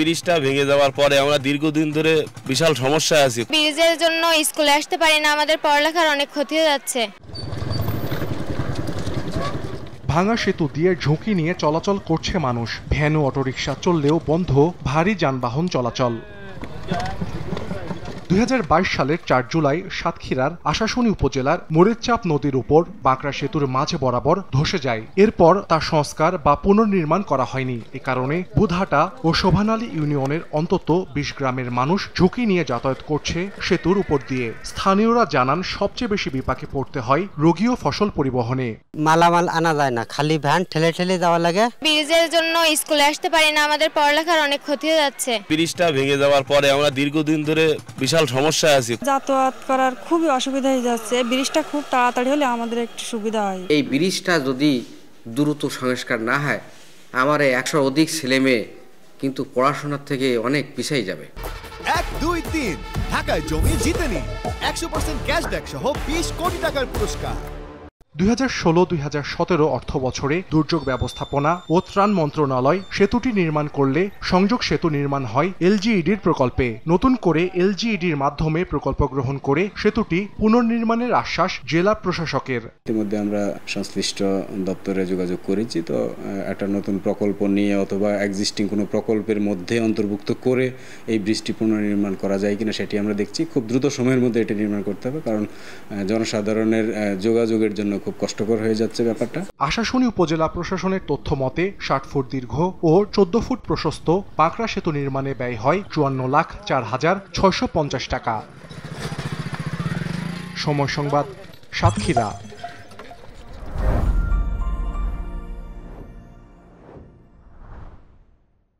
ব্রিজটা ভেঙে যাওয়ার পরে আমরা দীর্ঘদিন ধরে বিশাল সমস্যায় আছি। ব্রিজের জন্য স্কুলে আসতে পারি না, আমাদের পড়ালেখার অনেক ক্ষতি হয়ে যাচ্ছে। ভাঙা সেতু দিয়ে ঝুঁকি নিয়ে চলাচল করছে মানুষ। ভ্যান ও অটোরিকশা চললেও বন্ধ ভারী যানবাহন চলাচল। ২০২২ সালের ৪ জুলাই সাতক্ষীরার আশাশুনি উপজেলার মরিচচাপ নদীর উপর বাঁকড়া সেতুর মাঝ বরাবর ধসে যায়। এরপর তা সংস্কার বা পুনর্নির্মাণ করা হয়নি। এ কারণে বুধাটা ও শোভানালী ইউনিয়নের অন্তত ২০ গ্রামের মানুষ ঝুঁকি নিয়ে যাতায়াত করছে সেতুর উপর দিয়ে। স্থানীয়রা জানান সবচেয়ে বেশি বিপাকে পড়তে হয় রোগী ও ফসল পরিবহনে। মালামাল আনা যায় না, খালি ভ্যান ঠেলে ঠেলে যাওয়া লাগে। ব্রিজের জন্য স্কুলে আসতে পারি না, আমাদের পড়ালেখার অনেক ক্ষতি হয়ে যাচ্ছে। ব্রিজটা ভেঙে যাওয়ার পরে আমরা দীর্ঘদিন ধরে বিশাল সমস্যায় আছি। যাতায়াত করার খুবই অসুবিধা হয়ে যাচ্ছে। ব্রিজটা খুব তাড়াতাড়ি হলে আমাদের একটু সুবিধা হয়। এই ব্রিজটা যদি দ্রুত সংস্কার না হয়, আমার ১০০ অধিক ছেলে মেয়ে কিন্তু পড়াশোনার থেকে অনেক পিছিয়ে যাবে। ১, ২, ৩ ঢাকায় জমি জিতে নিন ১০০% ক্যাশব্যাক সহ ২০ কোটি টাকার পুরস্কার। ২০১৬-২০১৭ অর্থ বছরে দুর্যোগ ব্যবস্থাপনা ও ত্রাণ মন্ত্রণালয় সেতুটি নির্মাণ করলে সংযোগ সেতু নির্মাণ হয় এলজিইডির প্রকল্পে। নতুন করে এলজিইডির মাধ্যমে প্রকল্প গ্রহণ করে সেতুটি পুনর্নির্মাণের আশ্বাস জেলা প্রশাসকের। ইতিমধ্যে আমরা সংশ্লিষ্ট দপ্তরে যোগাযোগ করেছি, তো একটা নতুন প্রকল্প নিয়ে অথবা এক্সিস্টিং কোনো প্রকল্পের মধ্যে অন্তর্ভুক্ত করে এই ব্রিজটি পুনর্নির্মাণ করা যায় কিনা সেটি আমরা দেখছি। খুব দ্রুত সময়ের মধ্যে এটি নির্মাণ করতে হবে, কারণ জনসাধারণের যোগাযোগের জন্য খুব কষ্টকর হয়ে যাচ্ছে ব্যাপারটা। আশাশুনি উপজেলা প্রশাসনের তথ্য মতে ৬০ ফুট দীর্ঘ ও ১৪ ফুট প্রশস্ত বাঁকড়া সেতু নির্মাণে ব্যয় হয় ৫৪,০০,৬৫০ টাকা। সময় সংবাদ, সাতক্ষীরা।